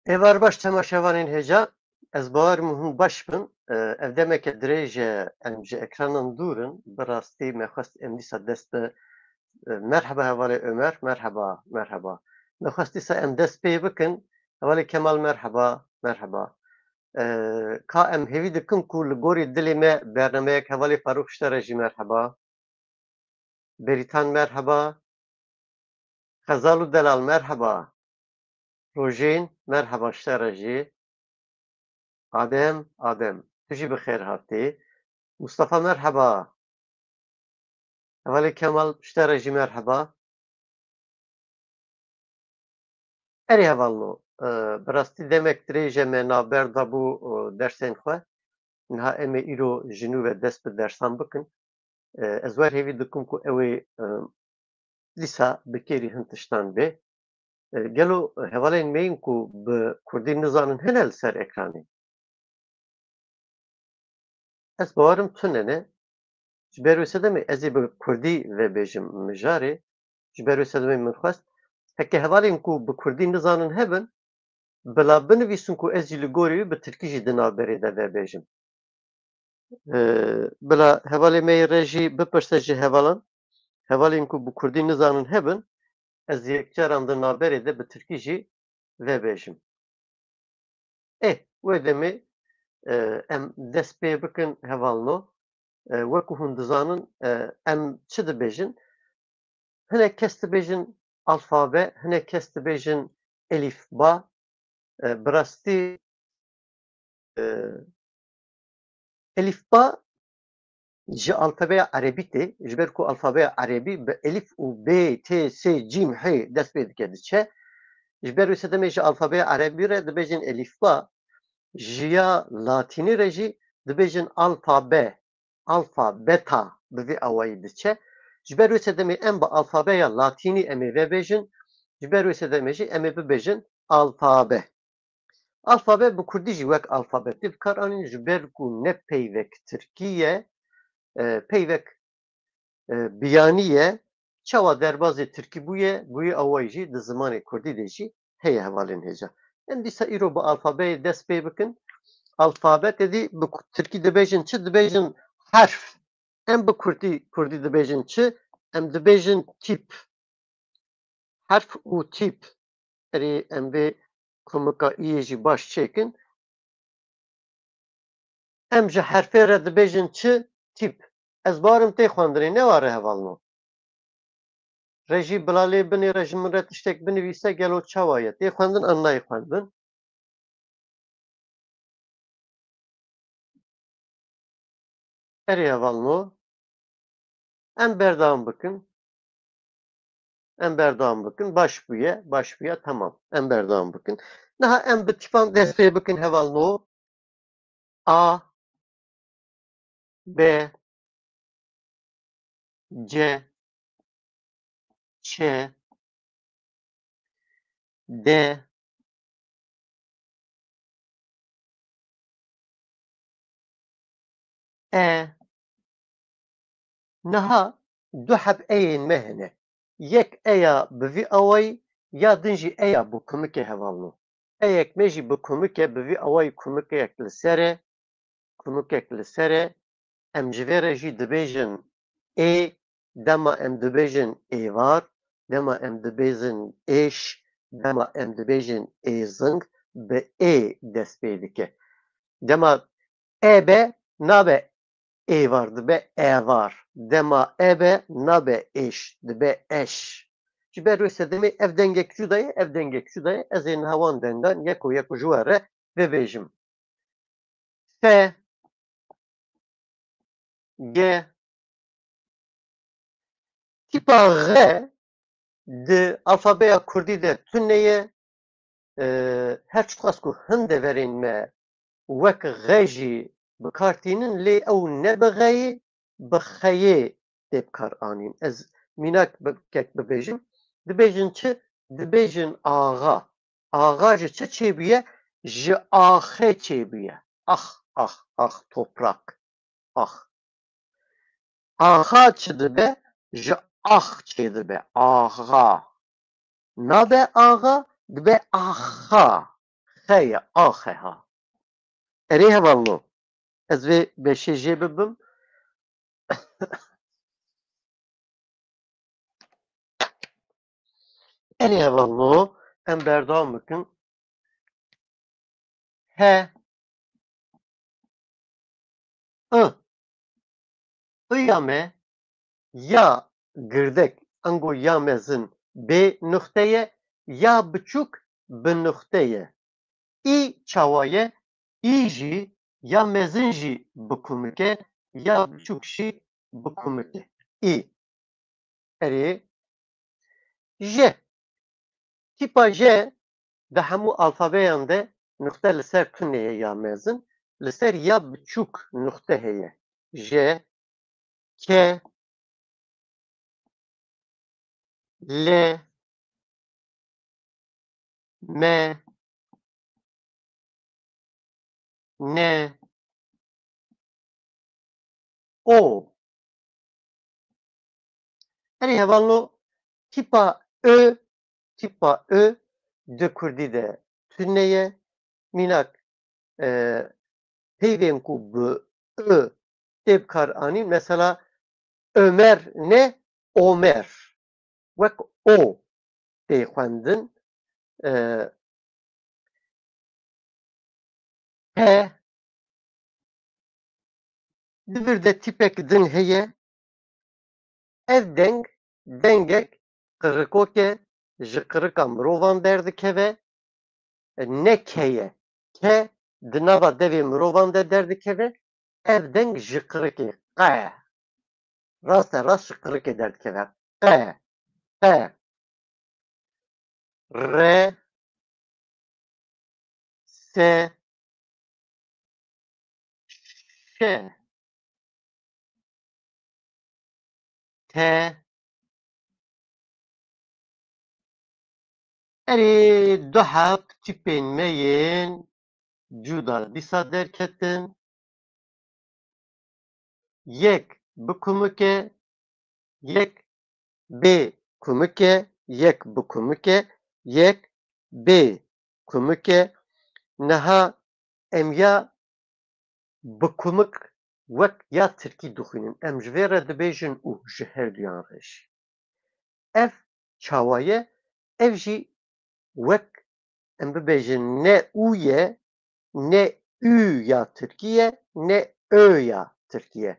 Evar baş temaşevanên heja ez bawerim hûn baş bin ev demeke dirêj e em ji ekranên dûr in bi rastî me xwest em dîsa dest bi merheba hevalê Ömer merheba merheba me xwest dîsa em dest pê bikin hevalê Kemal merheba merheba ka em hêvî dikin ku li gorî dilê me bernameyek hevalê Farûk Şter jî merheba Beritan merheba Xezal û Delal merheba Rojên merheba Şter jî Adem tu jî bi xêr hatî Mustafa merhaba. Evvelê Kemal Şterê jî merheba. Erê hevalno. Bi rastî demek dirêj me navber dabû dersên xwe. Niha em ê îro ji nû ve dest bi dersan bikin. Ez werhêvî dikim ku ew ê dîsa bi kêrî hin tiştan bê. Gelo hevalên me yên ku bi Kurdî nizanin hene li ser ekranê. Ez bawerim tune ne. Ji ber wê sedemê ez ê bi Kurdî vebêjim mijarê. Ji ber wê sedemê min xwest heke hevalên ku bi Kurdî nizanin hebin bila binivîsin ku ez jî li gorî wî bi Tirkî jî di navberê de vebêjim. Bila hevalê me yê re jî bipirse ji hevalan, hevalên ku bi Kurdî nizanin hebin, ez yekcaran di navberê de bi Tirkî jî vebêjim. Wê demê em dest pê bikin hevalno, wekî hûn dizanin em çi dibêjin? Hinek kes dibêjin alfabe, hinek kes dibêjin elîfba. Bi rastî elîfba ji alfabeya erebî tê, ji ber ku alfabeya erebî bi elîf û b, t, s, cîm, hê dest pê dike diçe. Ji ber wê sedemê ji alfabeya erebî re dibêjin elîfba, ji ya latînî re jî dibêjin alfabe, alfa, beta bi vê awayî diçe. Ji ber wê sedemê em bi alfabeya latînî em ê vebêjin, ji ber wê sedemê jî em ê bibêjin alfabe. Alfabe bi Kurdî jî wek alfabetî bikar anîn ji ber ku ne peyvek Tirkî ye, peyvek biyanî ye, çawa derbasê Tirkî bûye, bûyî awayî jî di zimanê Kurdî de jî heye hevalên hêja. Em dîsa îro bi alfabeyê dest pê bikin. Alfabe tedî bi Tirkî dibêjin çi? Dibêjin herf. Em bi Kurdî dibêjin çi? Em dibêjin tîp. Herf û tîp. Erê em vê komika îyê jî baş çêkin. Em ji herfê re dibêjin çi? Tîp. Ez bawerim tê xwendinê ne ware hevalno. Rejî bila lê binê re ji min re tiştek binivîse gelo çawa ye? Tê xwendin an nayê xwendin? Erê hevalno. Em berdewam bikin. Em berdewam bikin. Baş bûye. Baş bûye temam. Em berdewam bikin. Niha em bi tîpan dest pê bikin hevalno. A, B, C, Ç, D, E. Niha du heb eyên me hene. Yek eya bi vî awayî ya din jî eya bi kumikê hevalno. Eyek me jî bi kumike bi vî awayî kumikek li ser e, kumikek li ser e, em ji vê re jî dibêjin ê, dema em dibêjin êvar, dema em dibêjin êş, dema em dibêjin êzing, bi ê dest pê dike. Dema ebe nabe êvar dibe evar. Dema ebe nabe êş dibe eş. Ji ber wê sedemê ev dengek cuda ye, ev dengek cuda ye. Ez ê niha wan dengan yek û yek ji we re vebêjim. F, G, tîpa G di alfabeya Kurdî de tune ye. Her çi xwast ku hin deverên me wek G jî bikartînin lê ew ne bi G'yê bi X'yê tê bikar anîn. Ez mînakek bibêjim. Dibêjin çi? Dibêjin axa. Axa ji çi çêbûye? Ji axê çêbûye. Ax, ax, ax toprak. Ax. Axa çi dibe? Ji ax çê dibe. Axa. Nabe axa, dibe axa. خەیە ئاخەها ئەرێ هەواڵۆ ez vê beşê jê bibim erê hevallo em berdewam bikin he ya me ya girdek ango ya mezin bê nuqteye ya biçûk bi nuqteye î çawaye î jî ya mezin jî bikumik e ya biçûk jî bikumik e î erê j tîpa j di hemû alfabeyan de nuqte li ser tuneyê ya mezin li ser ya biçûk nuqte heye j k L M N O erê hevallo tîpa Ö di Kurdî de tuneye mînak peyvên ku bi Ö tê bikar anîn mesela Ömer ne Omer wek O tê xwendin he di vir de tîpek din heye ev deng dengek qirikok e ji qirika mirovan derdikeve ne keye ke di nava devê mirovan de derdikeve ev deng ji qirikê qe rast ji qirikê derdikeve qe qe re se şe te erê du heft tîpên me yên cuda dîsa derketin yek bi kumik e yek bê kumik e yek bi kumik e yek bê kumik e niha em ya bi kumik wek ya tirkî dixwînin em ji vê re dibêjin û ji her duyan re jî ev çawa ye ev jî wek em bibêjin ne û ye ne û ya tirkî ye ne ö ya tirkî ye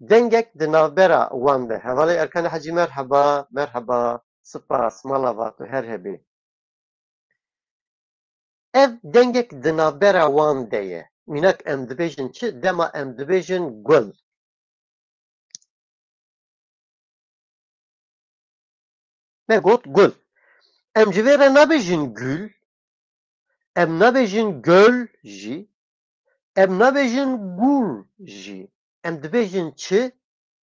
dengek di navbera wan de hevalê Erkanî Hecî merheba merheba spas mala vat û her hebê ev dengek di navbera wan de ye mînak em dibêjin çi dema em dibêjin gul me got gul em ji vê re nabêjin gül em nabêjin göl jî em nabêjin gûl jî em dibêjin çi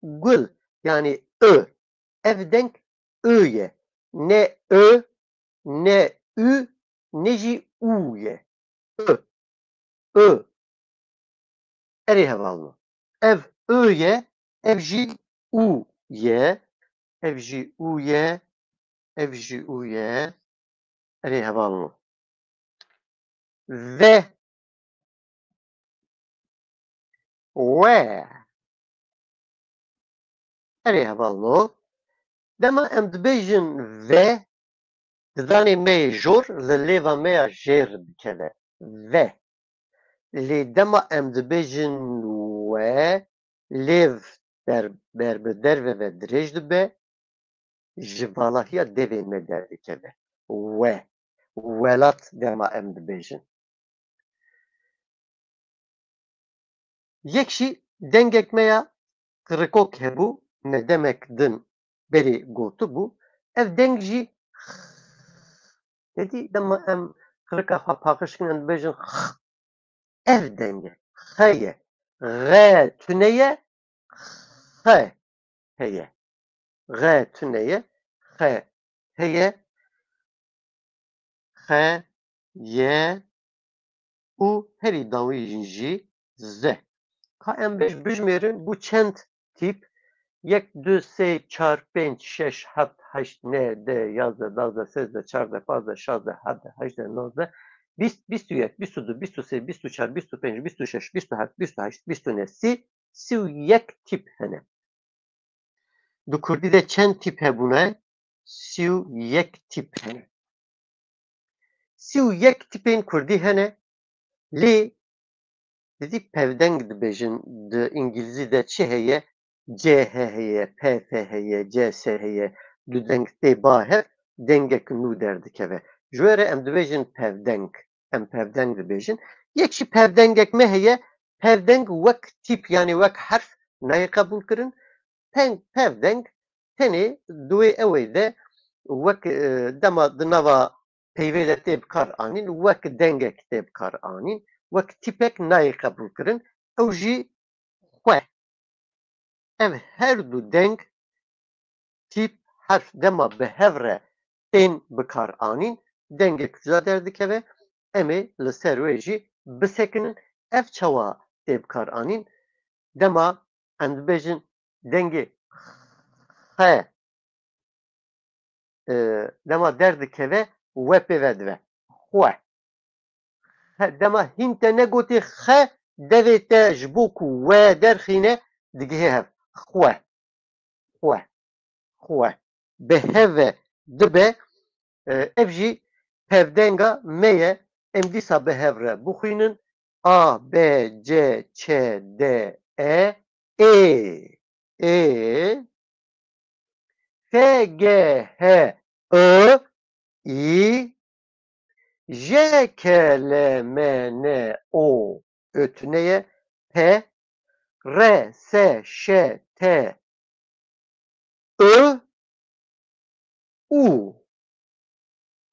gul yanî ö ev deng ö ye ne ö ne ü ne jî û ye ö erê hevallo ev ö ye ev jî û ye ev jî û ye ev jî û ye erê hevallo ve we erê hevallo dema em dibêjin ve di danê me yê jor li lêva me ya jêr dikeve ve lê dema em dibêjin we lêv ber bi derve ve dirêj dibe ji valahiya devê me derdikeve we welat dema em dibêjin yek jî dengek me ya qirikok hebû me demek din berê gotibû ev deng jî yedî dema em qirika xwe paqij kirin em dibêjin ev deng e xe ye xe tune ye xe heye xe tune ye xe heye xe ye û herî dawî jî ze ka em bijimêrin bû çend tîp yek du sê çar pênc şeş heft heşt nê dê yazdeh dazdeh sêzdeh çardeh pazdeh şazdeh hevdeh heşdeh nozdeh 21, 22, 23, 24, 25, 26, 27, 28, 29, 31 tip hene. Du Kurdî de çend tip hebûne? 31 tip hene. 31 tipên Kurdî hene, lê didî pevdeng dibêjin di îngilîzî de çi heye? CH heye, PP heye, CS heye. Du deng tê bahev dengek nû derdikeve. Ji we re em dibêjin pevdeng. Em pevdeng dibêjin. Yek jî pevdengek me heye, pevdeng wek tîp yanî wek herf nayê qebûl kirin. Pevdeng tenê di wê ewê de wek dema di nava peyvê de tê bikar anîn, wek dengek tê bikar anîn. Wek tîpek nayê qebûl kirin. Ew jî xwe. Ev her du deng, tîp, herf dema bi hev re tên bikar anîn, dengek cuda derdikeve. Em ê li ser wê jî bisekinin. Ev çawa tê bikar anîn? Dema em dibêjin dengê xe dema derdikeve we pê ve dibe. Xwe. Dema hîn te negotê xe devê te ji bo ku we derxîne digihê hev. Xwe. Xwe. Xwe. Bi hev ve dibe. Ev jî pevdenga me ye. Em dîsa bi hev re bixwînin. A, B, C, Ç, D, E, Ê. Ê. F, G, H, I, İ, J, K, L, M, N, O, ötüneye, P, R, S, Ş, T, I, U,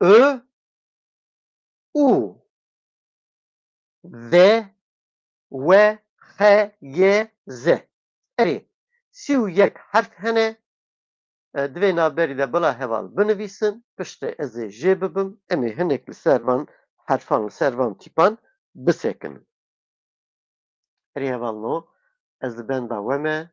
I, U, V, W, H, Y, Z. Erê, sî û yek herf hene. Divê navberî de bila heval binivîsin, piştî ez ê jê bibim, em ê hinek li ser van herfan, li ser van tîpan bisekinin. Erê hevalino, ez li benda we me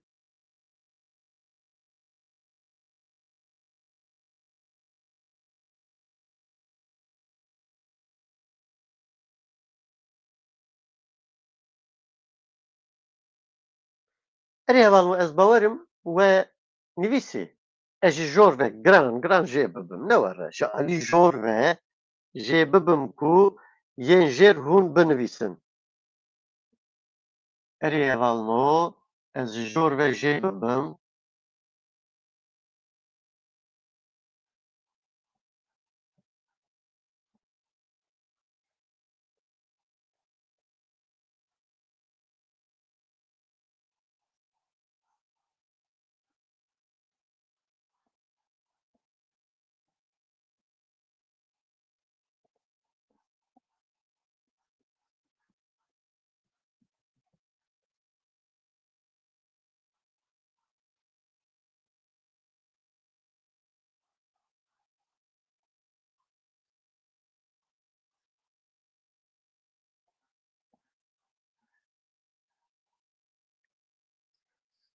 erê hevalino ez bawerim we nivîsî. Ez ji jor ve giran jê bibim. Ne were, ji alî jor ve jê bibim ku yên jêr hûn binivîsin. Erê hevalino, ez ji jor ve jê bibim.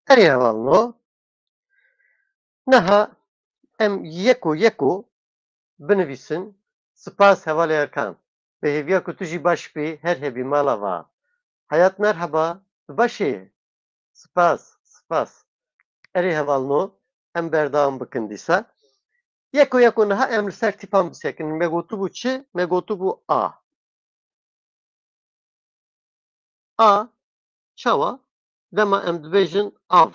Erê hevalino, niha em yeko binivîsin. Spas hevalê Erkan. Bêhêviya ku tu jî baş bî, her hebî mala va. Hayat merheba, tu başî? Spas. Erê hevalino, em berdewam bikin dîsa. Yeko niha em li ser tîpan bisekinin. Me gotibû çi? Me gotibû A. A çawa? Dema em dibêjin av.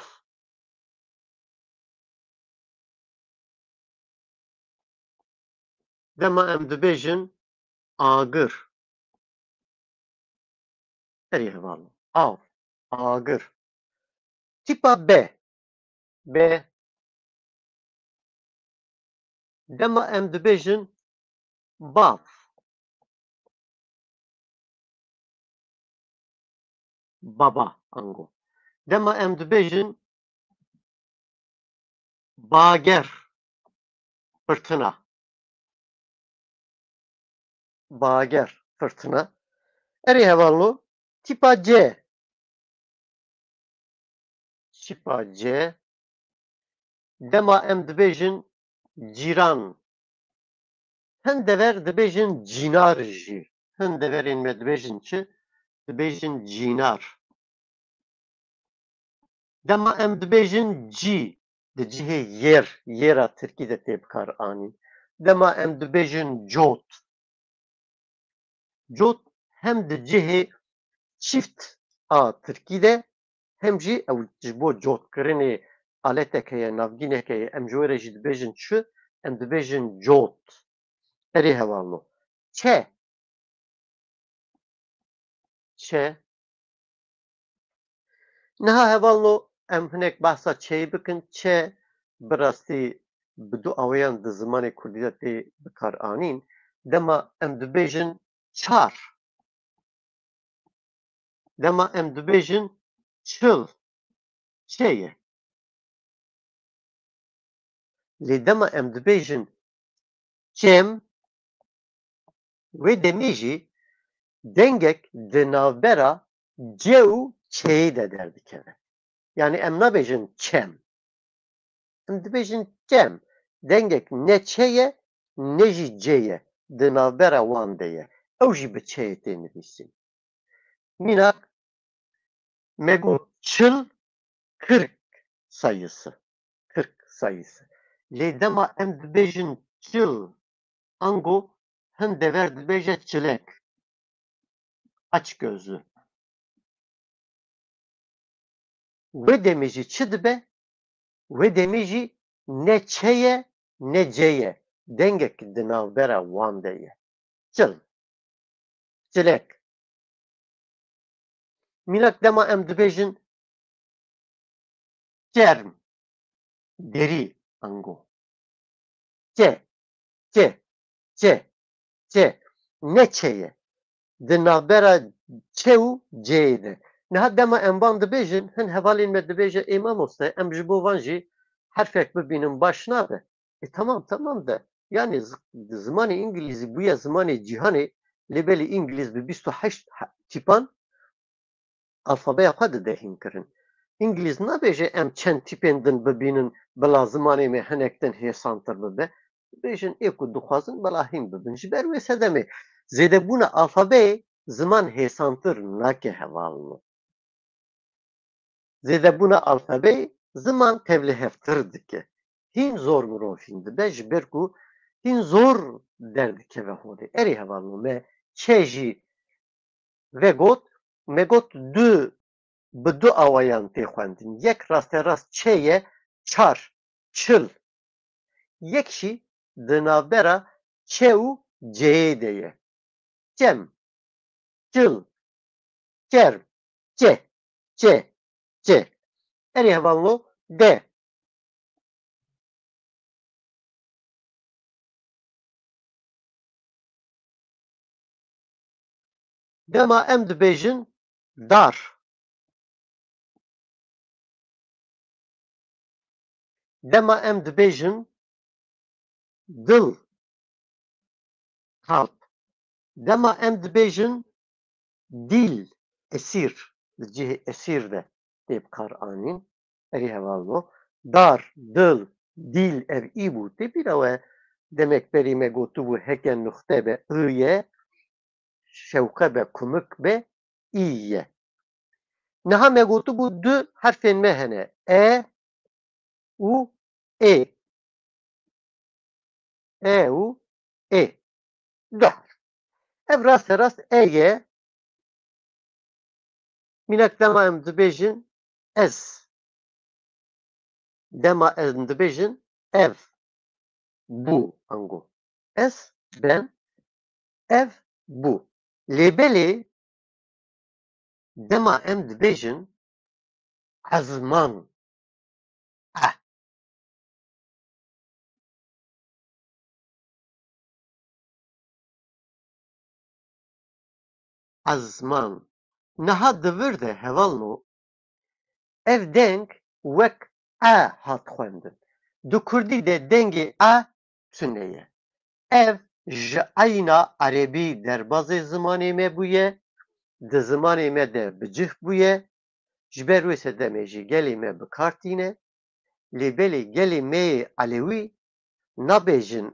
Dema em dibêjin agir. Erê hevalino, av, agir. Tîpa B. B. Dema em dibêjin bav. Baba ango. Dema em dibêjin bager. Fırtına. Bager. Fırtına. Erê hevalino, tîpa C. Tîpa C. Dema em dibêjin cîran. Hin dever dibêjin cînar jî. hin deverên me dibêjin çi? Dibêjin cînar. Dema em dibêjin cî di cihê yêra Tirkî de tê bikar anîn. Dema em dibêjin cot. Cot hem di cihê çîft a Tirkî de hem jî ew ji bo cotkirinê aletek heye, navgînek heye, em ji we re jî dibêjin çi? Em dibêjin cot. Erê hevalo. Çe. Çe. Niha hevalo em hinek behsa çeyê bikin. Çe bi rastî bi du aweyan di zimanê Kurdî de tê bikar anîn. Dema em dibêjin çar. Dema em dibêjin çil. Çe ye. Lê dema em dibêjin çem, wê demê jî dengek di navbera ce û çeyê de derdikeve. Yani em nabêjin çem. Em dibêjin çem. Dengek ne çe ye ne jî ce ye. Di navbera wan de ye. Ew jî bi çeyê tê nivîsîn. Mînak me got çil 40 sayısı. 40 sayısı. Lê dema em dibêjin çil ango hin dever dibêje çilek. Aç gözlü. Wê demê jî çi dibe? Wê demê jî ne çe ye ne ce ye. Dengek di navbera wan de ye. Çil. Çilek. Mînak dema em dibêjin çerm. Derî ango. Çe. Çe. Çe. Çe. Ne çe ye. Di navbera çe û ceyê de. Niha dema em van dibêjin hin hevalên me dibêje ê mamoste em ji bo van jî herfek bibînin baş nabe. Tamam de. Yani zimanê İngilîzî bûye zimanê cîhanê lêbelî İngilîz bi 28 tîpan alfabeya xwe didehîn kirin. İngilîz nabêje em çend tîpên din bibînin bila zimanê me hinek din hêsantir bibe. Dibêjin ê ku dixwazin bila hîn bibin. Ji ber wê sedemê zêdebûna alfabeyê ziman hêsantir nake hevalino. Zêdebûna alfabeyê ziman tevlihevtir dike. Hîn zor mirovîn dibe ji ber ku hîn zor derdikeve holê. Erê hevalino me çe jî vegot me got bi du awayan tê xwendin. Yek rasterast çe ye çar, çil. Yek jî di navbera çe û ceyê de ye. Çem, çil, çerm, çe, çe, çe. Erê hevalino de. Dema em dibêjin dar. Dema em dibêjin dil, kalp. Dema em dibêjin dîl, esîr. Di cihê esîr de tê bikar anîn. Erê hevalino. Dar, dil, dîl ev îbû tê bîra we demek berî me gotibû heke nuxte be ı ye, şewqe be kumik be î ye. Niha me gotibû du herfên me hene. E û ê. E û ê. Du herf. Ev rasterast e ye. Mînak dema em dibêjin ez. Dema em dibêjin ev. Bu ango. Ez, ben, ev, bu. Lêbelê dema em dibêjin ezman. Ezman. Niha di vir de hevalino ev deng wek e hat xwendin. Di Kurdî de dengê e tune ye. Ev ji eyna erebî derbasê zimanê me bûye, di zimanê me de bi cih bûye, ji ber wê sedemê jî gelê me bikar tîne, lêbelê gelê me yê Elewî nabêjin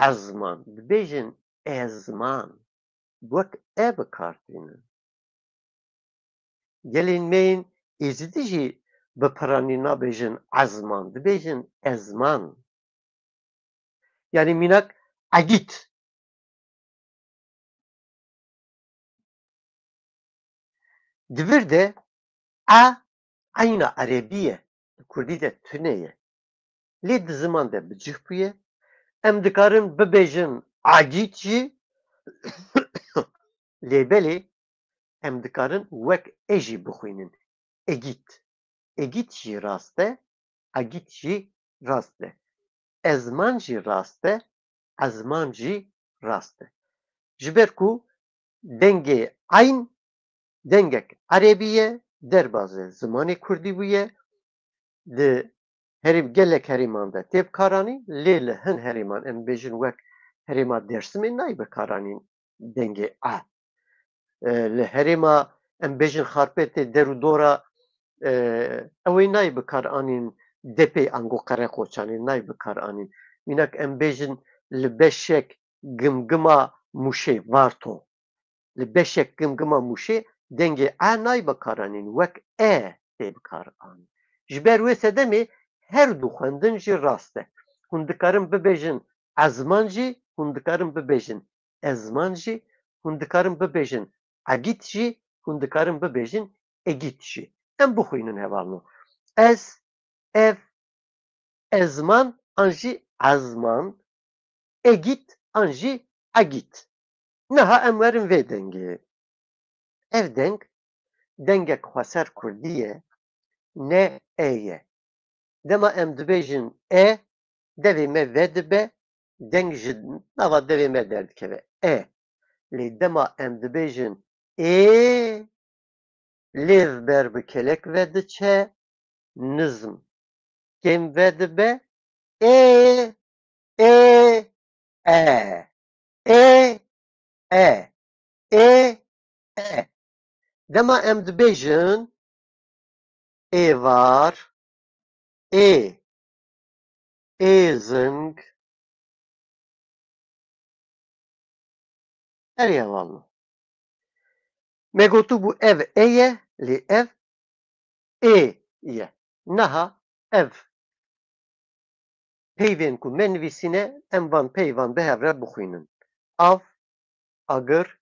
ezman, dibêjin ezman. وەک ئە بەکارتێنن gelên me yên êzîdî jî bi piranî nabêjin ezman, dibêjin ezman. Yani mînak egît. Di vir de e eyna erebî ye. Di Kurdî de tune ye. Lê di ziman de bicih bûye. Em dikarin bibêjin egît jî lêbelê em dikarin wek e jî bixwînin. Egît. Egît jî rast e, egît jî rast e. Ezman jî rast e, ezman jî rast e. Ji ber ku dengê eyn dengek erebî ye, derbasê zimanê Kurdî bûye, di gelek herêman de tê bikaranîn, lê li hin herêman em bêjin wek herêma Dêrsimê nayê bikaranîn dengê e. Li herêma em bêjin Xarpêtê der û dora ew ê nayê bikaranîn depê ango Qereqoçanê nayê bikaranîn. Mînak em bêjin li beşek gimgima Mûşê Varto. Li beşek gimgima Mûşê dengê e nayê bikaranîn wek e tê bikaranîn. Ji ber wê sedemê her du xwendin jî rast e. Hûn dikarin bibêjin ezman jî, hûn dikarin bibêjin ezman jî, hûn dikarin bibêjin egît jî, hûn dikarin bibêjin egît jî. Em bixwînin hevalno. Ez, ev, ezman an jî ezman, egît an jî egît. Niha em werin vê dengê. Ev deng, dengek xweser Kurdî ye, ne e ye. Dema em dibêjin e, devê me vedibe, deng ji nava devê me derdikeve. E. Lê dema em dibêjin ê, lêv ber bi kelek vediçe, nizm kêm vedibe, ê, ê, e. Ê, e. Ê, e. Dema em dibêjin êvar, ê, êzing, erê hevalno. Me gotûbû ev ê ye, lê ev ê ye. Niha ev peyvên ku me nivîsîne em van peyvan bi hev re bixwînin. Av, agir,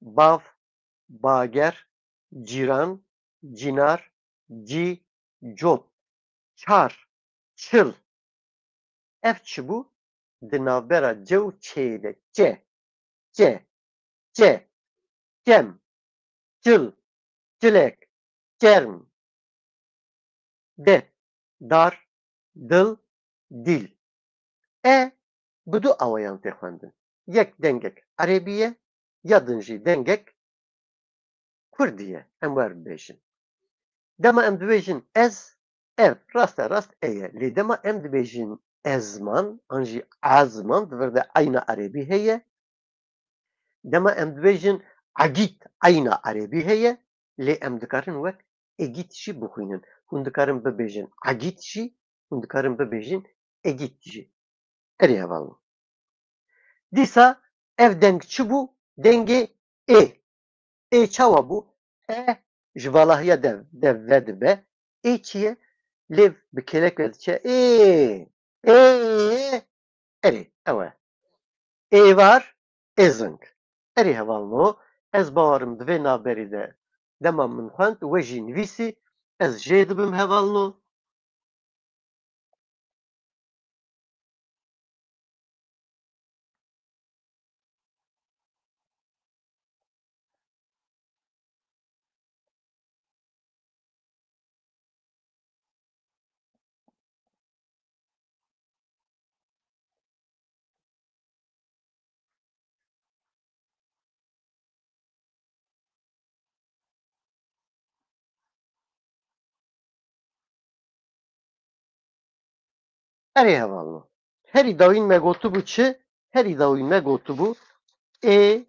bav, bager, cîran, cînar, cî, cot, çar, çil. Ev çi bû? Di navbera ce û çeyê de ce, ce, ce, cem, cil, cilek, cerm, de, dar, dil, dîl. E bi du awayan tê xwendin. Yek dengek erebî ye, ya din jî dengek Kurdî ye. Em wer bibêjin. Dema em dibêjin ez, ev rast e rast e ye. Lê dema em dibêjin ezman, an jî ezman di vir de eyna erebî heye. Dema em dibêjin egît eyna erebî heye. Lê em dikarin wek egît jî bixwînin. Hûn dikarin bibêjin egît jî, hûn dikarin bibêjin egît jî. Erê hevalno. Dîsa ev deng çi bû? Dengê ê. Ê çawa bû? E ji valahiya dev vedibe. Ê çi ye? Lêv bi kelek vediçe ê, ê, erê ew e. Êvar, êzing. Erê hevalno, ez bawerim di vê navberê de dema min xwend we jî nivîsî, ez jê dibim hevalno. Erê hevalno. Herî dawîn me gotibû çi? Herî dawîn me gotibû ê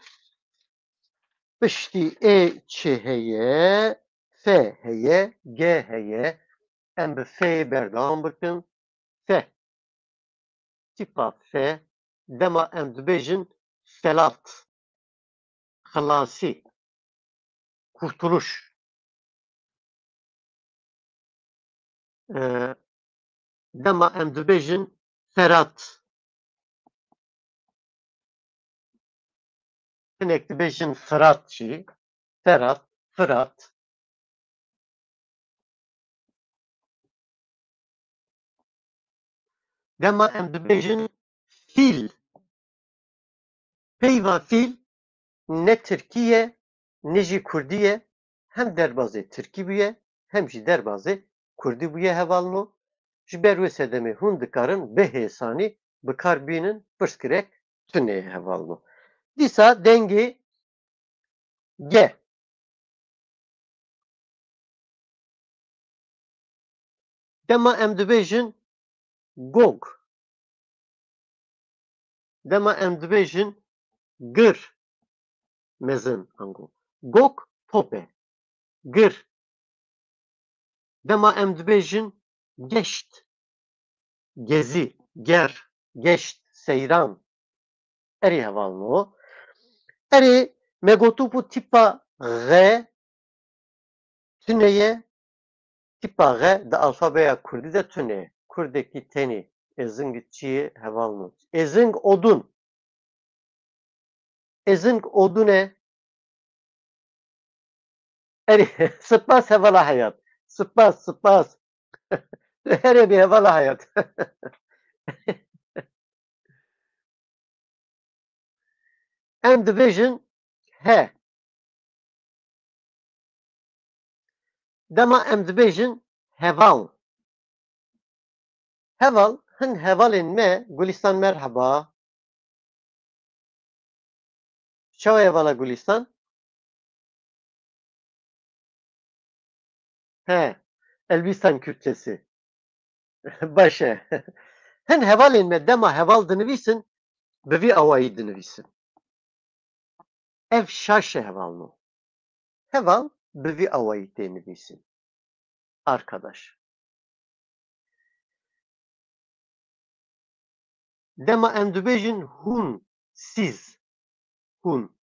piştî ê çi heye? F heye, G heye. Em bi fê berdewam bikin. F. Tîpa F. Dema em dibêjin felat. Halasi. Kurtuluş. Dema em dibêjin ferat. Hinek dibêjin firat jî. Ferat, firat. Dema em dibêjin fîl. Peyva fîl ne Tirkiye ne jî Kurdî ye. Hem derbasê Tirkî bûye hem jî derbasê Kurdî bûye hevalno. Ji ber wê sedemê hûn dikarin bi hêsanî bikarbînin pirsgirêk tunê hevalno. Dîsa dengê G. Dema em dibêjin gog. Dema em dibêjin gir mezin ango. Gog top e. Gir. Dema em dibêjin geşt. Gezi, ger, geşt, seyran. Erê hevalno. Erê me gotubu tîpa G tune ye. Tîpa G di alfabeya Kurdî de tune ye. Kurdekî tenê êzingî çi ye hevalno. Êzing odun. Êzing odun e. Erê spas hevala hayat. Spas. Herê bê hevala hayat. Em dibêjin he. Dema em dibêjin heval. Heval, hin hevalên me Gulistan merheba. Çawa hevala Gulistan? He, Elbistan Kürtçesi. Baş e. Hin hevalên me dema heval dinivîsin, bi vî awayî dinivîsin. Ev şaş e hevalno. Heval bi vî awayî tê nivîsin. Arkadaş. Dema em dibêjin hûn, siz. Hûn.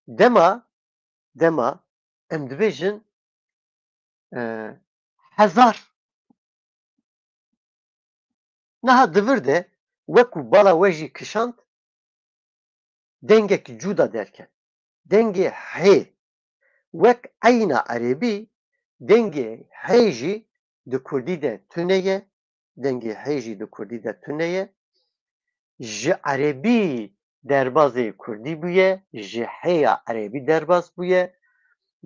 Dema em dibêjin hezar. Niha divir de wekû bala we jî kişand dengekî cuda derket. Dengê hê. Wek eyna erebî dengê hê jî di Kurdî de tune ye. Dengê hê jî di Kurdî de tune ye. Ji erebî derbasê Kurdî bûye. Ji hêya erebî derbas bûye.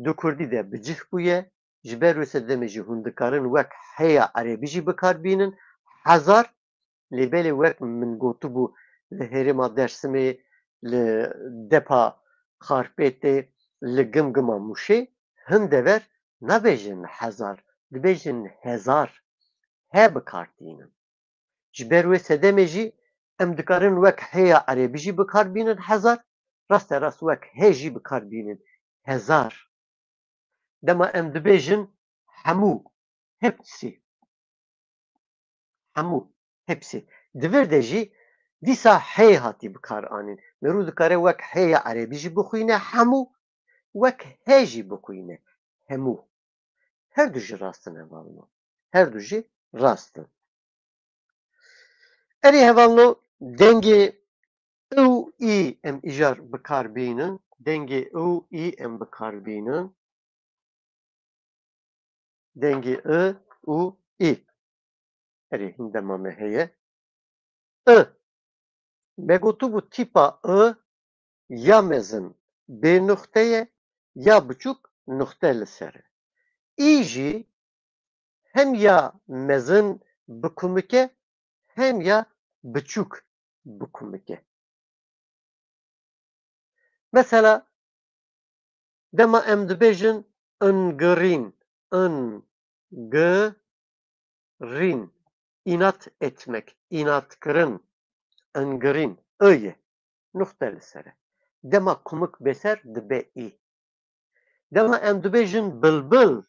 Di Kurdî de bicih bûye. Ji ber wê sedemê jî hûn dikarin wek hêya erebî jî bikarbînin. Hezar lêbelê wek min gotibû li Herêma Dêrsimê, li Depa Xarpêtê, li Gimgima Mûşê hin dever nabêjin hezar, dibêjin hezar. He bikardînin. Ji ber wê sedemê jî em dikarin wek hêya erebî jî bikarbînin hezar, rasterast wek hê jî bikarbînin hezar. Dema em dibêjin hemû, hepsî. Hemû, hepsî. Divir de jî dîsa hê hatî bikar anîn. Merû dikare wek hêya erebî jî bixwîne hemû, wek hê jî bixwîne hemû. Her du jî rast in hevalno. Her du jî rast in. Erê hevalno dengê û î em îjar bikarbînin. Dengê û î em bikarbînin. Dengê I û î. Erê hin dema me heye. I. Me gotibû tîpa I ya mezin bê nuxte ye ya biçûk nuxte li ser e. Î jî hem ya mezin bikumik e hem ya biçûk bikumik e. Mesela dema em dibêjin ingirîn. İngirîn. İnat etmek, inatkirin. İngirîn. I ye. Nuxte li ser e. Dema kumik bêser dibe î. Dema em dibêjin bilbil.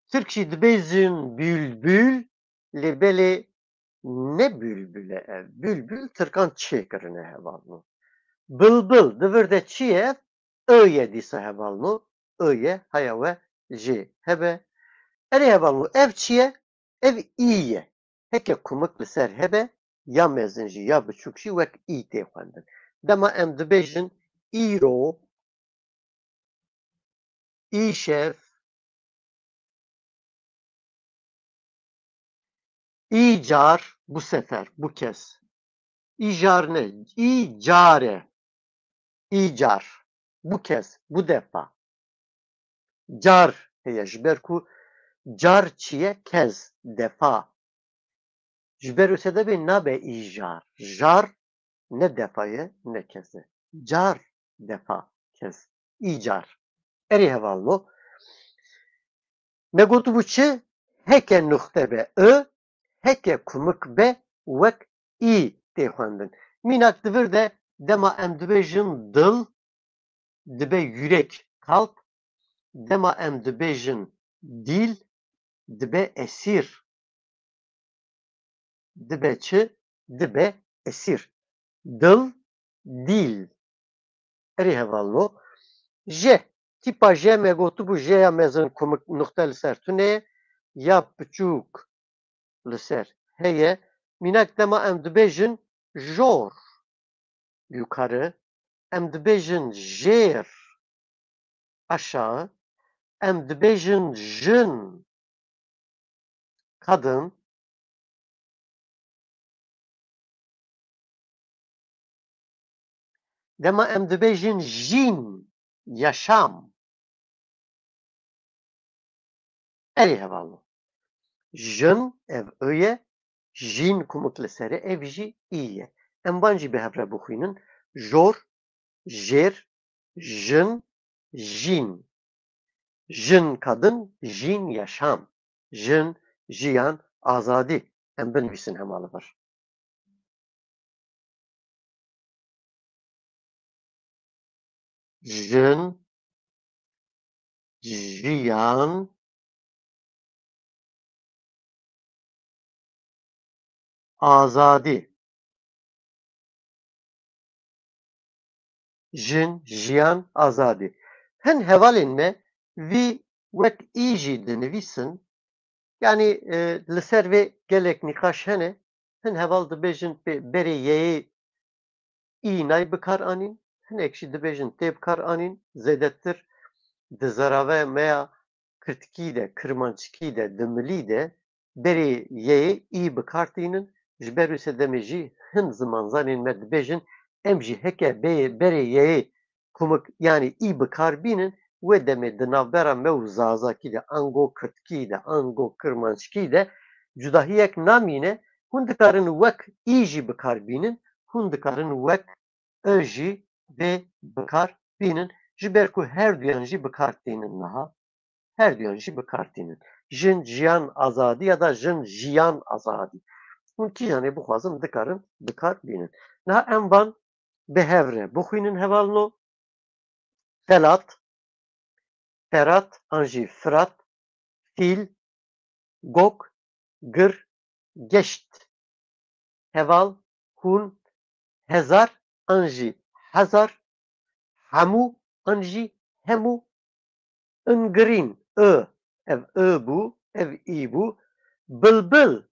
Tirk jî dibêjin bülbül lêbelê Ne bülbüle ev? Bülbül tırkan çê kirine hevalno. Bılbıl divir çi ev? Öye dîsa hevalno. Öye haya we jê hebe. Erê hevalno ev çi ye? Ev î ye. Heke kumik li ser hebe ya mezin jî ya biçûk jî wek î tê xwendin. Dema em dibêjin îro, îşev, îcar bu sefer, bu kez. İcar ne? İcare. İcar. Bu kez, bu defa. Car heye ji ber ku car çiye kez, defa. Ji ber wê sedebê nabe îjar. Jar ne defayê ne keze. Car defa, kez. İcar. Erê hevalno. Me gotibû çi? Heke nuxte be ı, heke kumik be wek î tê xwendin. Mînak divir de dema em dibêjin dil, dibe yürek, kalp, dema em dibêjin dîl, dibe esîr. Dibe çi? Dibe esîr. Dil, dîl. Erê hevalno. J. Tîpa J me gotibû J ya mezin kumik nuxte li ser tunê ya piçûk li ser heye. Mînak dema em dibêjin jor, yukarı. Em dibêjin jêr, aşağı. Em dibêjin jin, kadın. Dema em dibêjin jîn, yaşam. Erê hevalno. Jin ev öye, jîn kumik li ser e, ev jî î ye. Em van jî bi hev re bixwînin. Jor, jêr, jin, jîn. Jin kadın, jîn yaşam. Jin, jiyan, azadî. Em binivîsin hemalı bir. Jin, jiyan, azadî. Jin, jiyan, azadî. Hin hevalên me vî wek î jî dinivîsin. Yani li ser vê gelek nîqaş hene. Hin heval dibêjin berê yeyê î nayê bikar anîn. Hinek jî dibêjin tê bikar anîn. Zêdetir di zerave me ya kirtikî de, kirmanckî de, di milî de berê yeyê î bikartînin. Ji ber wê sedemê jî hin zimanzanên me dibêjin em jî heke berê yeyê kumik yani î bikarbînin wê demê di navbera me û zazakî de ango kirtikî de ango kirmanckî de cudahiyek namîne. Hûn dikarin wek î jî bikarbînin, hûn dikarin wek ı jî vê bikarbînin. Ji ber ku her duyan jî bikartînin niha. Her duyan jî bikartînin. Jin, jiyan, azadî ya da jin, jiyan, azadî. Hûn kîjanê bixwazin dikarin bikarbînin. Niha em van bi hev re bixwînin hevalno. Felat, ferat an jî firat, fîl, gok, gir, geşt. Heval, hûn, hezar an jî hezar, hemû an jî hemû. Ingirîn, ev bû, ev î bû. Bilbil,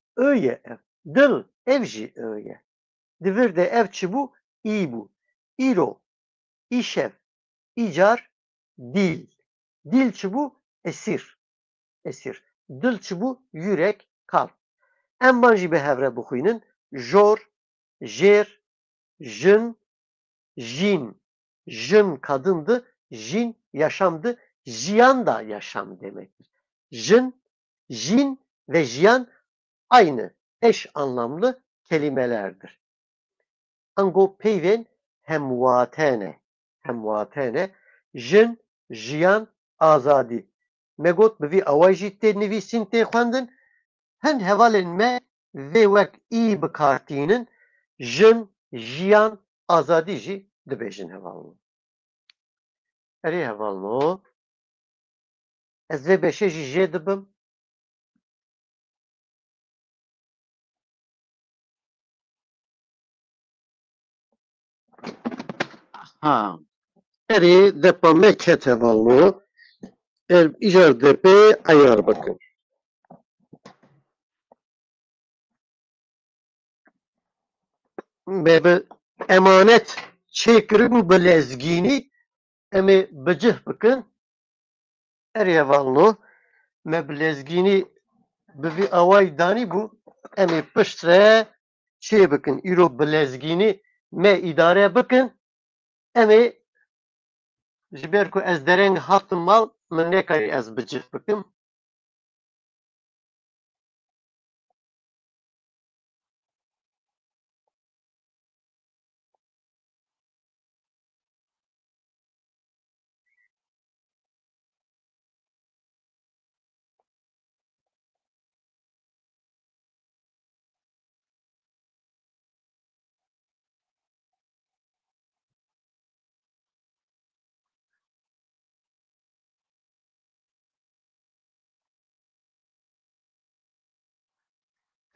ye ev. Dil, ev jî ye. Divir de ev çi bû? İ bû. İro, îşev, îcar, dîl. Dîl çi bû? Esîr. Esîr. Dil çi bû? Yürek, kalp. Em van jî bi hev re bixwînin. Jor, jêr, jin, jîn. Jin kadındı, jin yaşamdı. Jiyan da yaşam demektir. Jin, jin ve jiyan aynı eş anlamlı kelimelerdir. Ango peyvên hemwatene. Hemwatene. Jin, jiyan, azadî. Me got bi vî awayî jî tê nivîsîn tê xwendin. Hin hevalên me vê wek î bikartînin. Jin, jiyan, azadî jî dibêjin hevalno. Erê hevalno. Ez vê beşê jî jê dibim. Ha. Eri depa mekete vallo. İcar depe ayar bakın. Ve emanet çekirin belezgini emi bıcıh bakın. Eri vallo. Me bilezgini bi away danî bû em ê pişt re çê bikin îro bilezgînî me îdare bikin em ê ji ber ku ez dereng hatim mal min nekarî ez bicih bikim.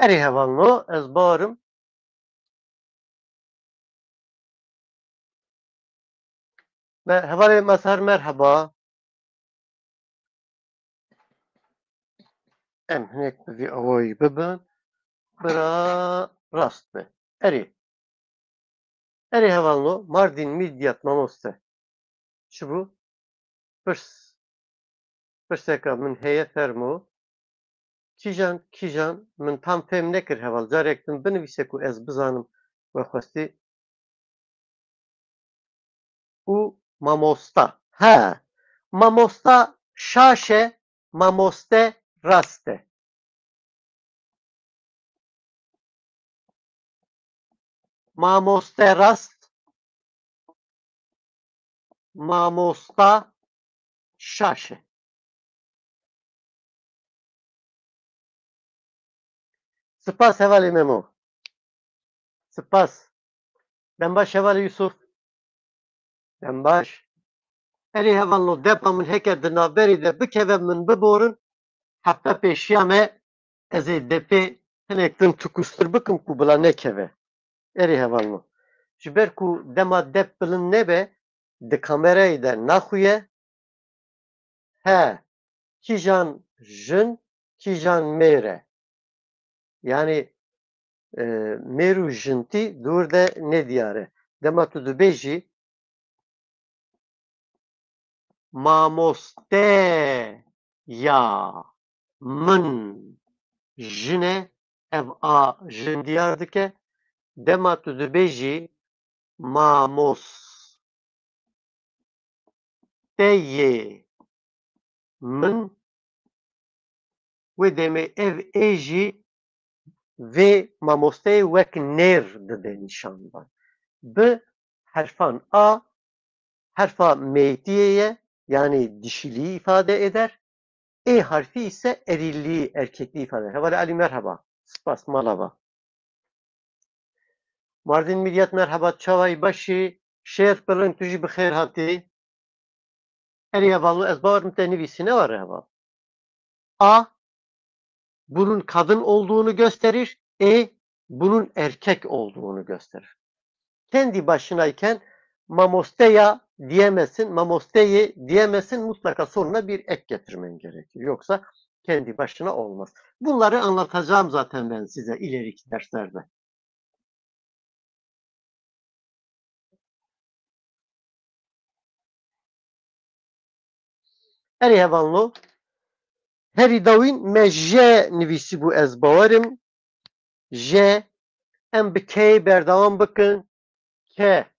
Erê hevalno ez barim me hevalê mazhar merheba em hinek bi vî awayî bibin bira rast be. Erê hevalno Mardin Midyat mamoste çi bû pirseka min heye fermo kîjan min tam fêm nekir heval carek din binivîse ku ez bizanim we xwestî û mamosta. He, mamosta şaş e, mamoste rast e. Mamoste rast, mamosta şaş e. Spas hevalê Memo. Spas. Dembaş hevalê Yusuf. Dembaş. Erê hevalno depa min heke di navberê de bikeve min biborin hefta pêşiya me ez ê depê hinek din tukûstir bikim ku bila nekeve. Erê hevalno. Ji ber ku dema dep bilind nebe di kamerayê de naxuye he kîjan jin kîjan mêr e. Yani mêr û jintî dûr de nediyare. Dema tu dibêjî mamosteya min jin e ev a jin diyar dike. Dema tu dibêjî mamosteyê min wê demê ev ê jî vê mamosteyê wek nêr dide nîşandan. Bi herfan a herfa meytiye ye yani dişiliği ifade eder. E harfi ise erilliği, erkekliği ifade eder. Hevale Ali merhaba. Spas malava. Mardin Midyat merhaba. Çavay başı. Şer pırın tüjü bixêr hatî. Eriye vallahi ez bavarım te nivîsî ne var heva? A bunun kadın olduğunu gösterir. E bunun erkek olduğunu gösterir. Kendi başınayken mamosteya diyemezsin, mamosteyi diyemezsin, mutlaka sonuna bir ek getirmen gerekir. Yoksa kendi başına olmaz. Bunları anlatacağım zaten ben size ileriki derslerde. Erê hevalno herî dawîn me J nivîsîbû ez bawerim. J em bi K berdewam bikin. K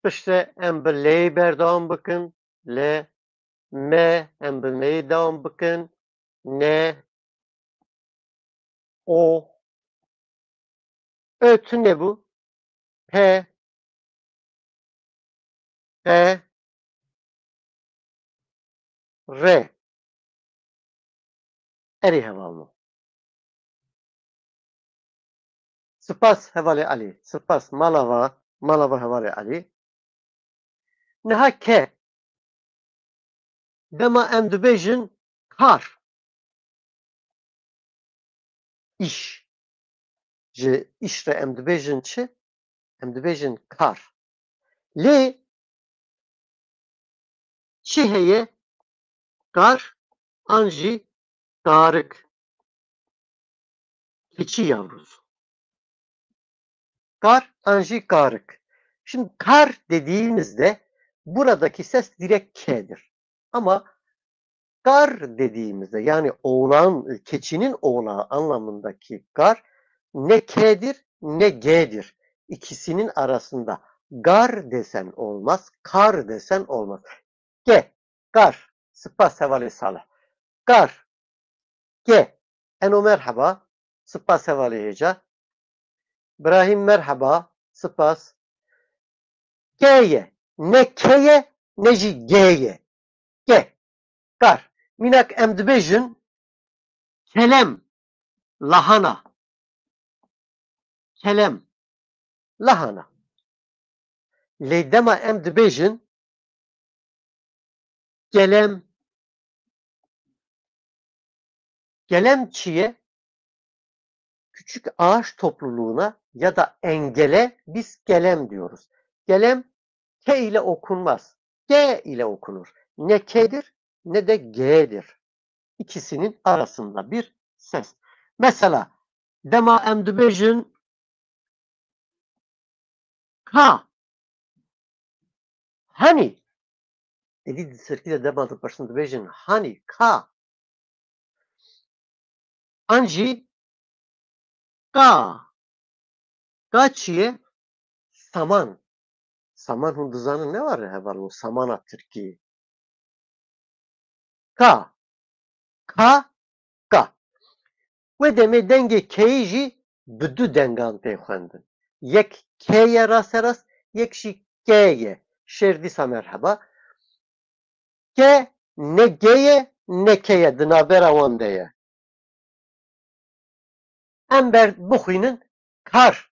piştre em bi L berdewam bikin. L M em bi M dewam bikin. N O Ö tune bu. P P R Erê hevalno. Spas hevalê Alî. Spas malava. Malava hevalê Alî. Niha K dema em dibêjin kar. İş. ji îş re em dibêjin çi? Em dibêjin kar. Lê çi heye? Kar an jî karık. Keçi yavrusu. Kar an jî karık. Şimdi kar dediğimizde buradaki ses direkt K'dir. Ama gar dediğimizde yani oğlan, keçinin oğlağı anlamındaki gar ne K'dir ne G'dir. İkisinin arasında gar desen olmaz, kar desen olmaz. G, gar, spas hevali salih. Gar, G, eno merhaba, spas hevali heca. İbrahim merhaba, spas. G'ye, ne K'ye ne jî G'ye. G, gar. Minak em dibêjin kelem, lahana. Kelem, lahana. Lê dema em dibêjin gelem. Gelem çiye? Küçük ağaç topluluğuna ya da engele biz gelem diyoruz. Gelem K ile okunmaz. G ile okunur. Ne K'dir ne de G'dir. İkisinin arasında bir ses. Mesela dema em dibêjin ka. Hani dedi Sirkî de dema başın dibêjin hani ka. An jî ka. Ka çiye? Saman. Saman Hindizan'ın ne var ya var o Samana Türkiye. Ka. Ka. Ka. Ve deme denge K'yi jî bi du dengan tê xwendin. Yek K'ye rast, yek jî G'ye. Şerdîsa merheba. K ne G'ye ne K'ye di navbera wan de ye. Em bixwînin kar.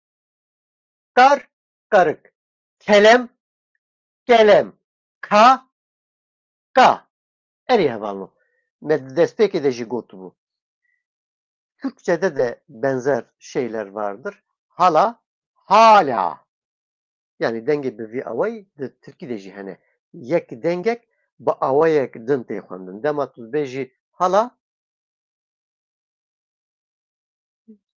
Kar, karık. Kelem, gelem. Ka, ka. Erî hevalno. Me destpêkê de jî gotibû. Türkçede de benzer şeyler vardır. Hala, hala. Yani denge bi vî awayî di Tirkî de jî hene. Yek dengek bi awayek din tê xwendin. Dema tu dibêjî hala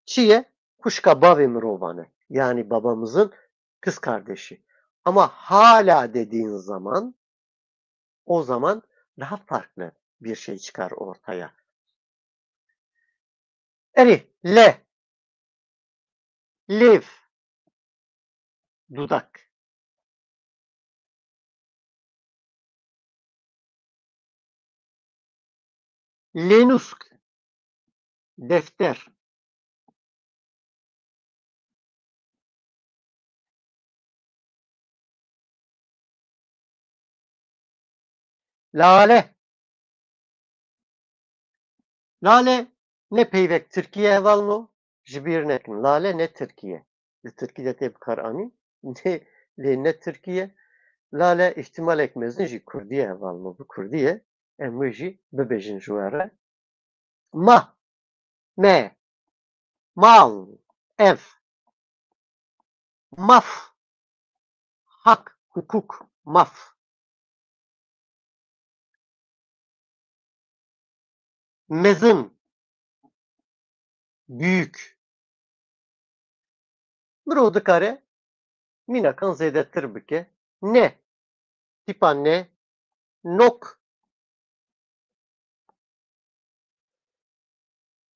çi ye? Kuşka bavê mirovan e. Yani babamızın kız kardeşi. Ama hala dediğin zaman o zaman daha farklı bir şey çıkar ortaya. Eri, le, liv, dudak. Lenusk, defter. Lale. Lale ne peyvek Türkiye hevalno ji bîr nekin. Lale ne Türkiye. Li Tirkî de tê bikar anîn. Ne Türkiye. Lale ihtimalek mezin jî Kurdiye hevalno bi Kurdî ye. Em wê jî bibêjin ji we re. Ma, me, mal, ev, maf, hak, hukuk, maf. Mezin, büyük. Mirov dikare mînakan zêdetir bike. Ne, tîpa ne, nok,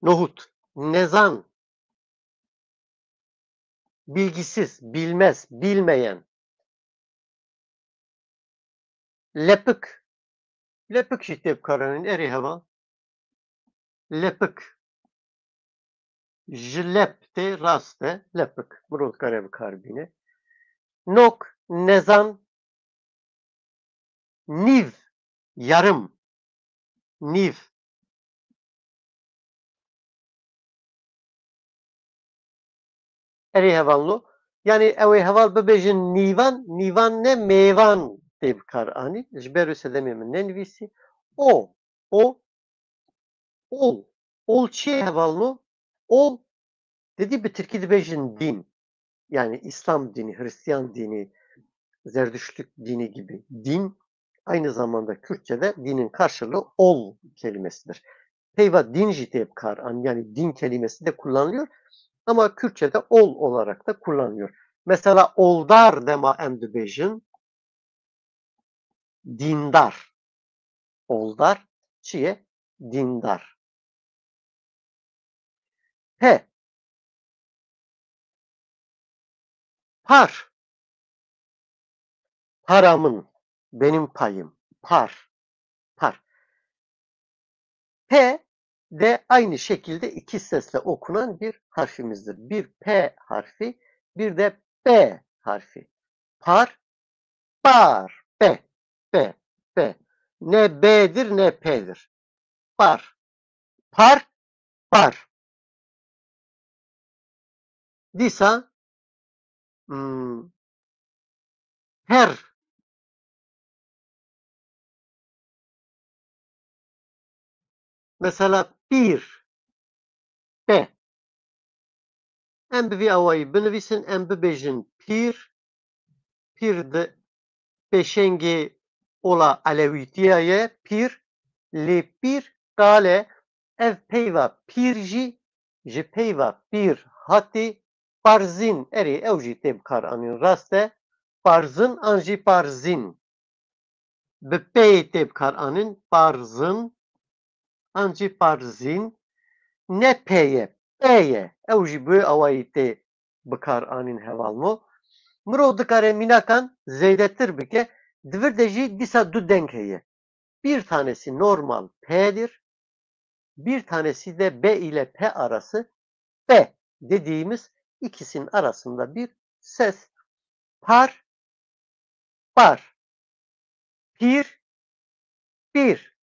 nohut, nezan, bilgisiz, bilmez, bilmeyen. Lepik. Lepik jî tê bikaranîn erê heval. Lepik. Ji lep tê rast e. Lepik. Mirov dikare bikarbîne. Nok, nezan, nîv, yarım. Nîv. Erê hevalno. Yani ew ê heval bibêjin nîvan, nîvan ne mêvan tê bikar anî. Ji ber wê sedemê min nenivîsî. O, o, ol. Ol çi ye hevalno? Ol Dedi bir Türkiye dibejin din. Yani İslam dini, Hristiyan dini, Zerdüştlük dini gibi din aynı zamanda Kürtçe'de dinin karşılığı ol kelimesidir. Peyva din jî tê bikaran yani din kelimesi de kullanılıyor ama Kürtçe'de ol olarak da kullanılıyor. Mesela oldar dema em dibêjin dindar. Oldar çiye? Dindar. He, par. Paramın. Benim payım. Par. Par. P de aynı şekilde iki sesle okunan bir harfimizdir. Bir P harfi, bir de B harfi. Par, par, B, B, B. Ne B'dir ne P'dir. Par, par, par. Disa, her. Mesela bir, B. Em bi vî awayî binivîsin, em bibêjin pîr, pîr di pêşengê ola elewîtiya ye, pîr, lê pîr qale ev peyva pîr jî ji peyva pîr hatî parzîn erê ew jî tê bikaranîn rast e, parzin an jî parzîn. Bi peyê tê bikaranîn parzin an jî parzîn. Ne peye, peye. Ew jî bi awayî tê bikaranîn hevalmo. Mirov dikare mînakan zêdetir bike, divir de jî dîsa du deng heye. Bir tanesi normal P'dir, bir tanesi de B ile P arası B dediğimiz ikisinin arasında bir ses. Par, par, pir, bir,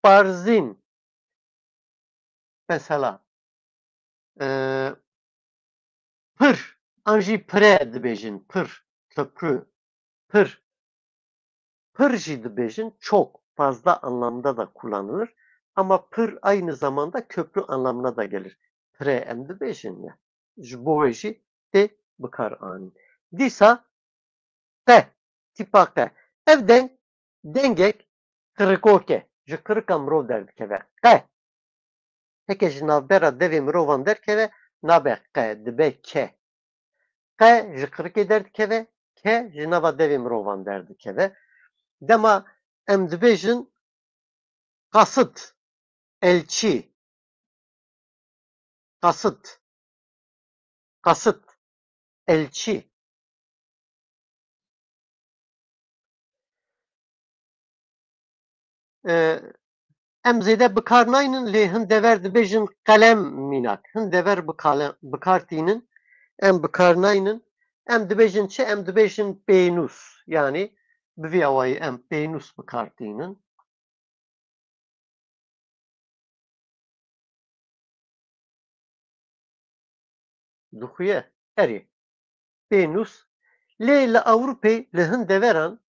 barzin. Mesela pır, anji pre dibêjin, pır, köprü, pır. Pır jî dibêjin çok fazla anlamda da kullanılır. Ama pır aynı zamanda köprü anlamına da gelir. Pre em dibêjin ya. Ji bo wê jî tê bikaranîn. Dîsa qe, tîpa qe. Ev deng, dengek qirikok e. Ji qirika mirov derdikeve. Qe. Heke ji navbera devê mirovan derkeve, nabe qe, dibe ke. Qe ji qirikê derdikeve, ke ji nava devê mirovan derdikeve. Dema em dibêjin kasıt, elçi, kasıt, kasıt, elçi. Em zêde bikarnayînin lê hin dever dibêjin qelem mînak. Hin dever bikartînin, em bikarnayînin. Em dibêjin çi? Em dibêjin pênûs. Yani bi vî awayî em pênûs bikartînin. Dixuye erê. Pênûs. Lê li Ewropê li hin deveran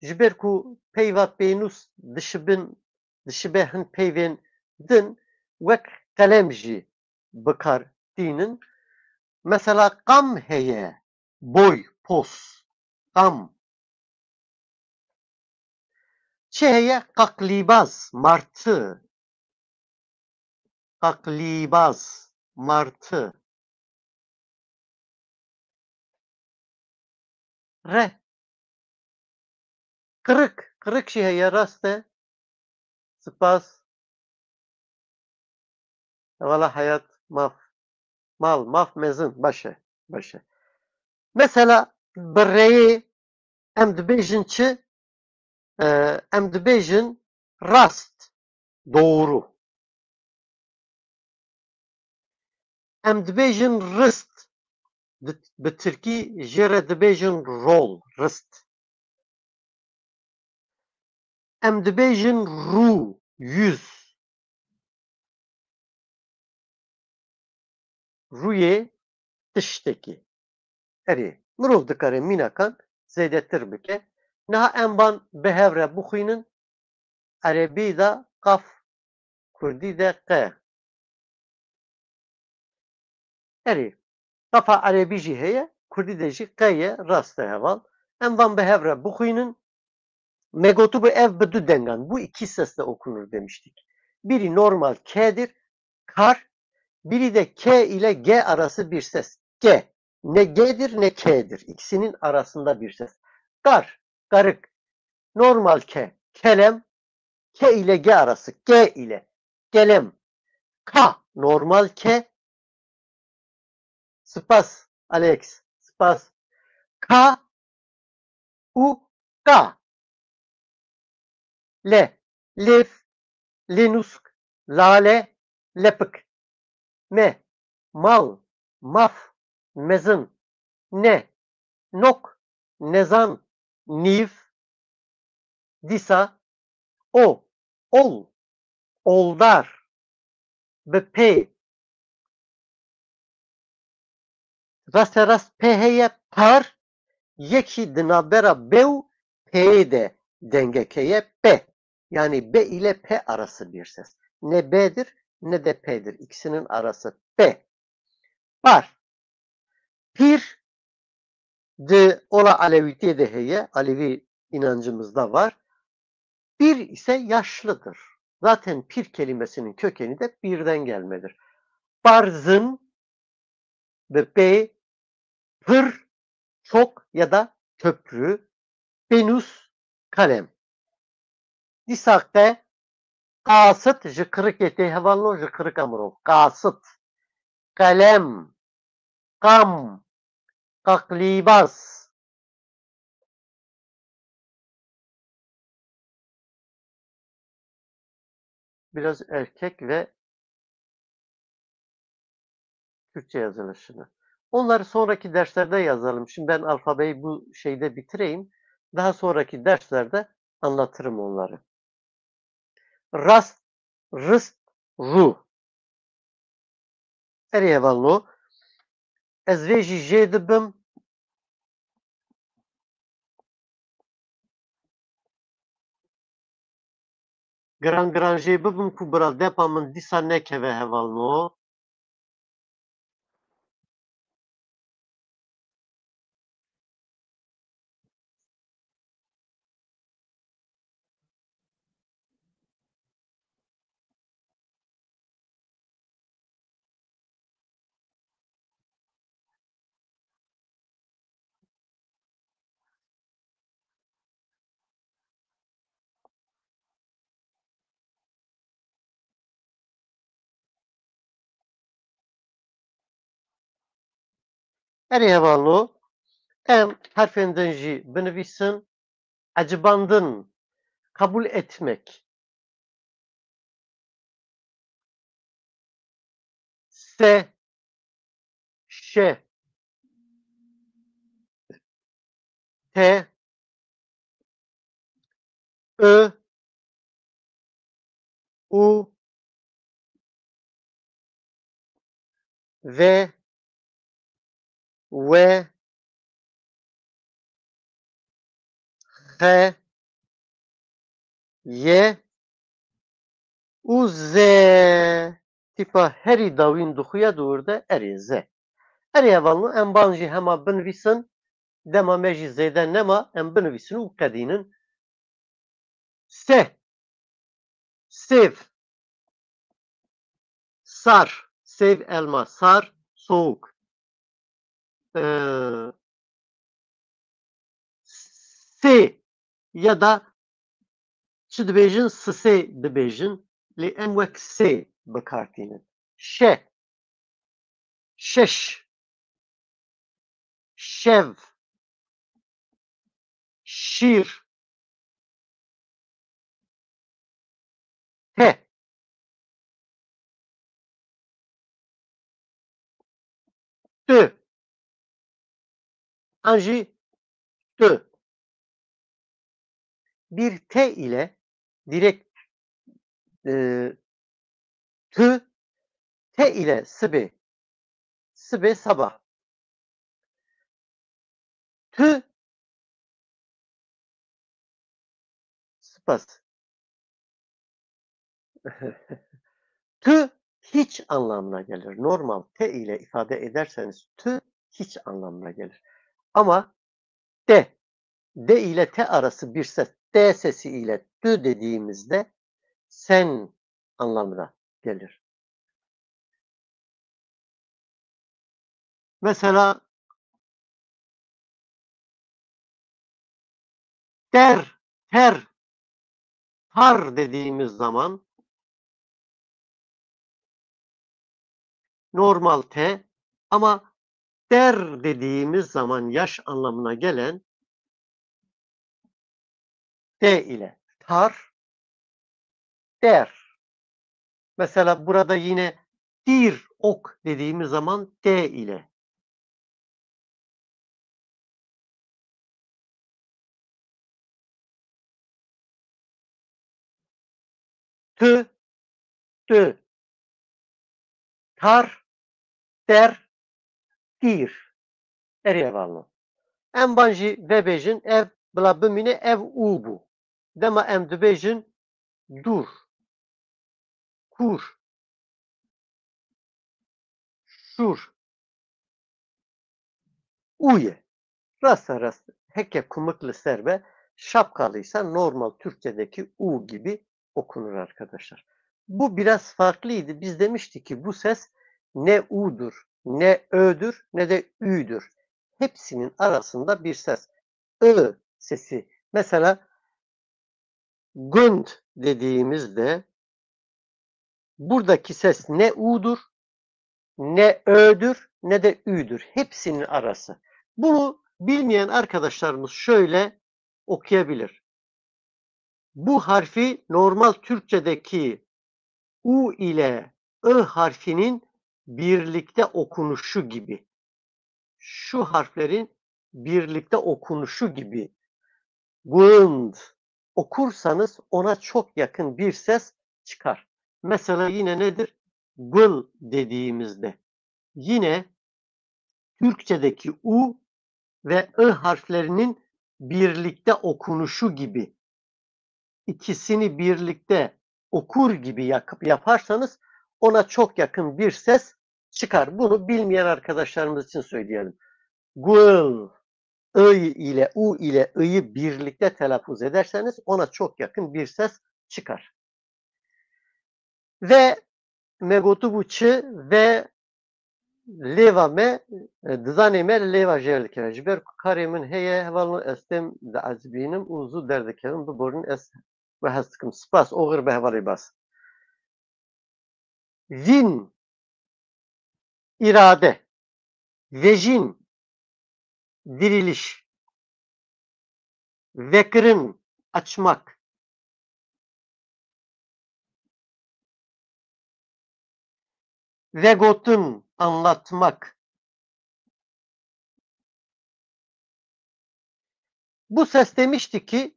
ji ber ku peyva pênûs dişibe hin peyvên din wek qelem jî bikartînin. Mesela qam heye, boy, pos, qam. Çi heye? Qaklîbaz, martı, qaklîbaz, martı. Re, kırık, kırık jî heye rast e. Spas. Vala hayat maf, mal, maf mezin, baş e, baş e. Mesela bi reyê em dibêjin çi? Em dibêjin rast, doğru. Em dibêjin rist. Bi Tirkî jê re dibêjin rol, rist. Em dibêjin rû, yüz. Rûyê tiştekî. Erê, mirov dikare mînakan zêdetir bike. Niha em van bi hev re bixwînin, erebî de qaf, kurdî de qe. Eri. Kafa Arebi jî heye, Kurdî de jî qeye rast e heval. Em van bi hev re bixwînin. Me gotu ev bi du dengan. Bu iki sesle okunur demiştik. Biri normal K'dir. Kar. Biri de K ile G arası bir ses. G. Ne G'dir ne K'dir. İkisinin arasında bir ses. Kar. Garık. Normal K. Kelem. K ile G arası. G ile. Gelem. K. Normal K. Spas. Alex. Spas. K. U. K. Le. Lef. Lenusk. Lale. Lepık. Me. Mal. Maf. Mezın. Ne. Nok. Nezan. Niv. Disa. O. Ol. Oldar. Bp. Rast rast pheye par. Yeki dinabera bev. P'ye de dengekeye P. Yani B ile P arası bir ses. Ne B'dir ne de P'dir. İkisinin arası P. Par. Pir de ola Alevite de heye. Alevi inancımızda var. Bir ise yaşlıdır. Zaten pir kelimesinin kökeni de birden gelmedir. Barzın ve P, pır, çok ya da köprü, penus, kalem. Disakte kasıt, jıkırık eti hevallo jıkırık amro. Kasıt, kalem, kam, kaklibas. Biraz erkek ve Türkçe yazılışını. Onları sonraki derslerde yazalım. Şimdi ben alfabeyi bu şeyde bitireyim. Daha sonraki derslerde anlatırım onları. Rast, rıst, ru. Eryevallo. Ez vê jî jê dibim. Giran giran jê bibim ku bira depa min dîsa nekeve hevalno. Eryevallo. Em harfenden jî binivîsin. Acibandın. Kabul etmek. Se, şe, te, ö, u, ve, ve, he, ye, û zê. Tîpa herî dawîn dixuya dûr de erê zê. Eryevallo em ban jî hema binivîsin. Dema me jî zêde nema em binivîsin û qedînin. Se, sev, sar, sev elma, sar, soğuk. Se ya da çi dibêjin sisê dibêjin lê em wek sê bikartînin. Şe, şeş, şev, şîr, te, tü, an jî tü. Bir T ile direkt tü, T ile sıbe, sıbe sabah. Tü, spas. Tü, hiç anlamına gelir. Normal T ile ifade ederseniz tü hiç anlamına gelir. Ama D ile T arası bir ses, D sesi ile tü dediğimizde sen anlamına gelir. Mesela ter, tar dediğimiz zaman normal T ama der dediğimiz zaman yaş anlamına gelen D ile tar, der. Mesela burada yine dir, ok dediğimiz zaman D ile. Tü, tü, tar, der, dir. Erjevalno. Em banjî vebêjin ev bila bimîne ev û bû. Dema em dibêjin dur, kur, şur, û ye. Rasta rast heke kumuklu ser ve şapkalıysa normal Türkçedeki U gibi okunur arkadaşlar. Bu biraz farklıydı. Biz demiştik ki bu ses ne U'dur, ne Ö'dür, ne de Ü'dür. Hepsinin arasında bir ses. Ö sesi. Mesela gund dediğimizde buradaki ses ne U'dur, ne Ö'dür, ne de Ü'dür. Hepsinin arası. Bunu bilmeyen arkadaşlarımız şöyle okuyabilir. Bu harfi normal Türkçedeki U ile I harfinin birlikte okunuşu gibi. Şu harflerin birlikte okunuşu gibi. Gund okursanız ona çok yakın bir ses çıkar. Mesela yine nedir? Gıl dediğimizde. Yine Türkçedeki U ve I harflerinin birlikte okunuşu gibi. İkisini birlikte okur gibi yaparsanız ona çok yakın bir ses çıkar. Bunu bilmeyen arkadaşlarımız için söyleyelim. Gıl, I ile U ile I'yi birlikte telaffuz ederseniz ona çok yakın bir ses çıkar. Ve megotubuçı ve leva me dizanê me leva jêr dikeve. Ji ber ku karê min heye hevalno ez têm diezibînim û zû derdikevim biborîn ez ve hez dikim. Spas oxir bi hevalê bas. Vin irade, vejin diriliş, vekrin açmak, vegotun anlatmak. Bu ses demişti ki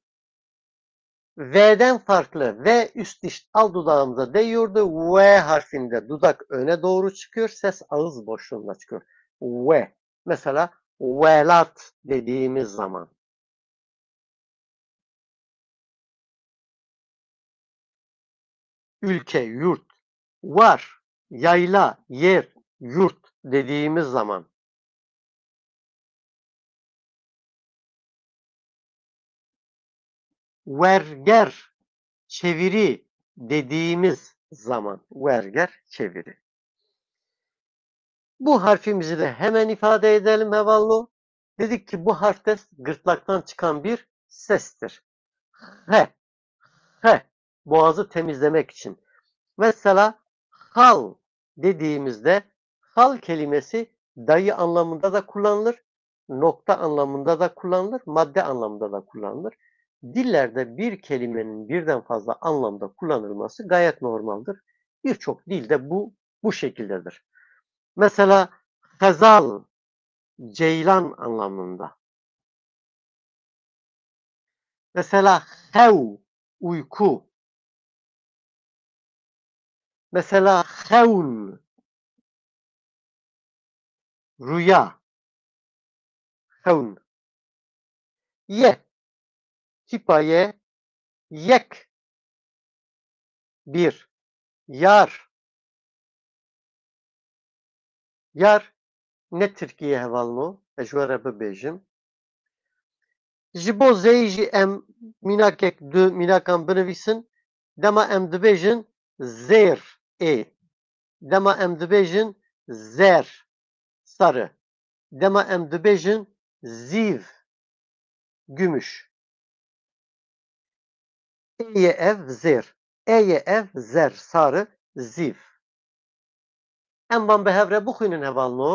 V'den farklı. V üst diş alt dudağımıza değiyordu. V harfinde dudak öne doğru çıkıyor. Ses ağız boşluğuna çıkıyor. V. Mesela velat dediğimiz zaman. Ülke, yurt. Var, yayla, yer, yurt dediğimiz zaman. Verger, çeviri dediğimiz zaman. Verger, çeviri. Bu harfimizi de hemen ifade edelim hevallo. Dedik ki bu harf de gırtlaktan çıkan bir sestir. He, he. Boğazı temizlemek için. Mesela hal dediğimizde hal kelimesi dayı anlamında da kullanılır, nokta anlamında da kullanılır, madde anlamında da kullanılır. Dillerde bir kelimenin birden fazla anlamda kullanılması gayet normaldir. Birçok dilde bu şekildedir. Mesela Hazal, ceylan anlamında. Mesela hev, uyku. Mesela hevn, rüya. Hevn. Ye, kipaye, yek, bir. Yar, Yar ne Türkiye hevalno ejwara bibêjim ji bo zeyî jî em mînakek du mînakan binivîsin dema em dibêjin zêr ê dema em dibêjin zer sarı dema em dibêjin zîv gümüş êye ev zêr êye ev zer sarı zîv em van bi hev re bixwînin hevalno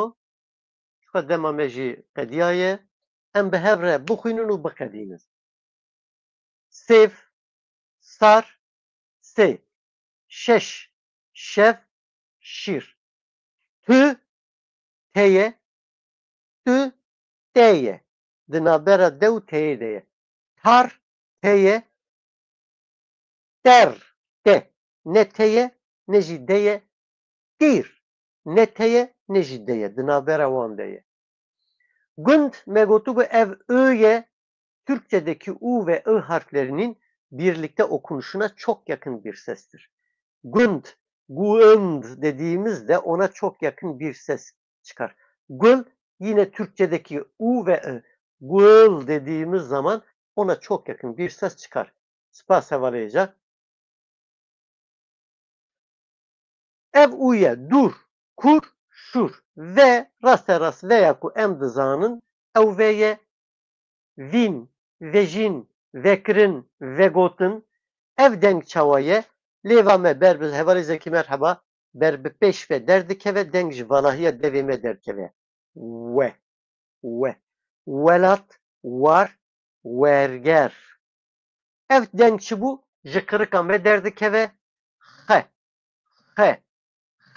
xwe dema me jî qediya ye em bi hev re bixwînin û biqedînin sêv sar sê şeş şev şîr tu teye tu teye di navbera de û teyê de ye tar teye ter te ne teye ne jî de ye tîr ne teye ne jî de ye di navbera wan de ye gund me gotûbû ev ı ye Türkçedeki U ve I harflerinin birlikte okunuşuna çok yakın bir sestir. Gund, gund dediğimizde ona çok yakın bir ses çıkar. Gül yine Türkçedeki U ve I. Gül dediğimiz zaman ona çok yakın bir ses çıkar. Spas hevalayacak. Ev uye dur, kur, şur ve rasteras veya ku em dizanın ev veye vin, vejin, vekrin, vegotin ev denk çavaye lêva me ber bi hevalê zekî merheba ber bi pêş ve derdikeve deng ji valahiya devê me derkeve we welat war werger ev deng çibû ji qirika me derdikeve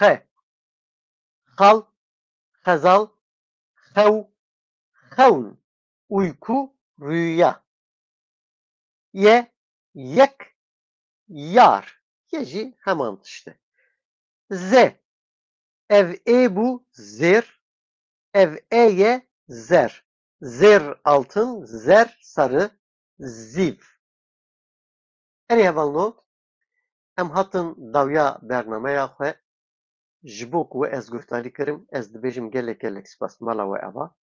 xe xal xezal xew xewn uyku rüya ye yek yar yeci hemen işte z ev bu zir ev eye zer zir altın zer sarı ziv eri hevalno em hatın davya bernamaya xwe ji bo ku ez guhtarî kirim ez dibêjim gelek spas mala we ava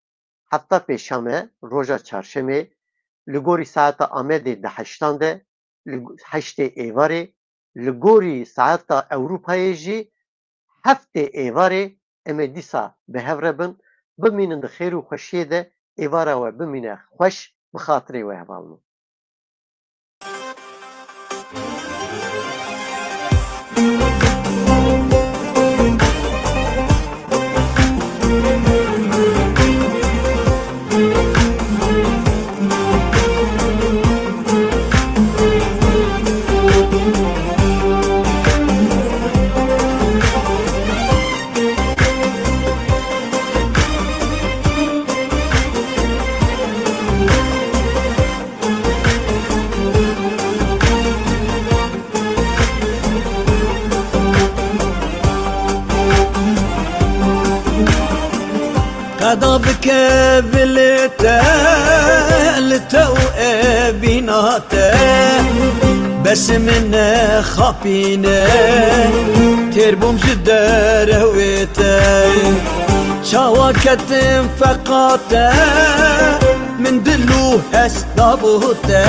heta pêşame roja çarşemê li gorî saeta Amedê di heştan de li heştê êvarê li gorî saeta Ewropayê jî heftê êvarê em ê dîsa bi hev re bin bimînin di xêr û xweşiyê de êvara we bimîne xweş bi xatirê we hevalno قضى بك بلته لتو بيناته بس من خابينه تربم جدار هويته شواكت فقاته من دلو هستابوته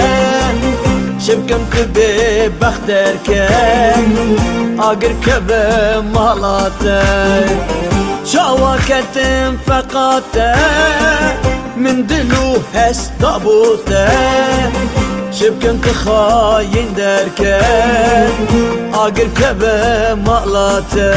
شبكم تبي بخترك اقر كبه مالاته شواكت فقاته من دلو هستابوته شبكم تخاين دركه اقر كبه مالاته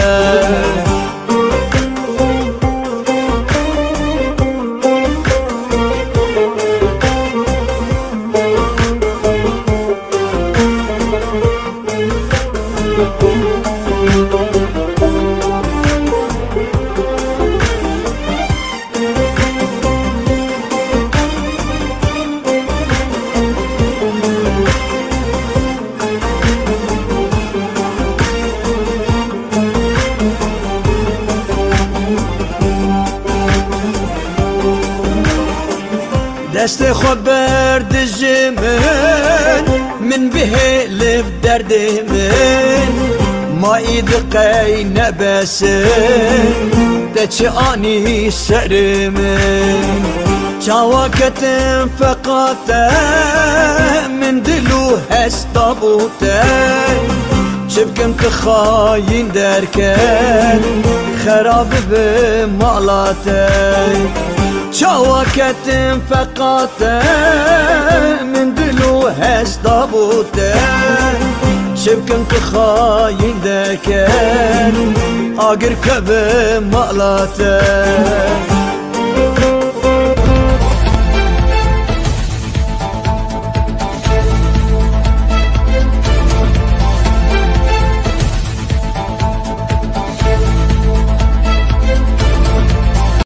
دست خود برد جمن من به لف درد من ما اید قی نبسن دچ آنی سرمن چاوکتم فقط من دلو هستا بوته شبكم تخاين دركن خراب بمالاتي شاوكتم فقط من دلو هستا بوته شبكم تخاين دركن آقر كبه مالاتي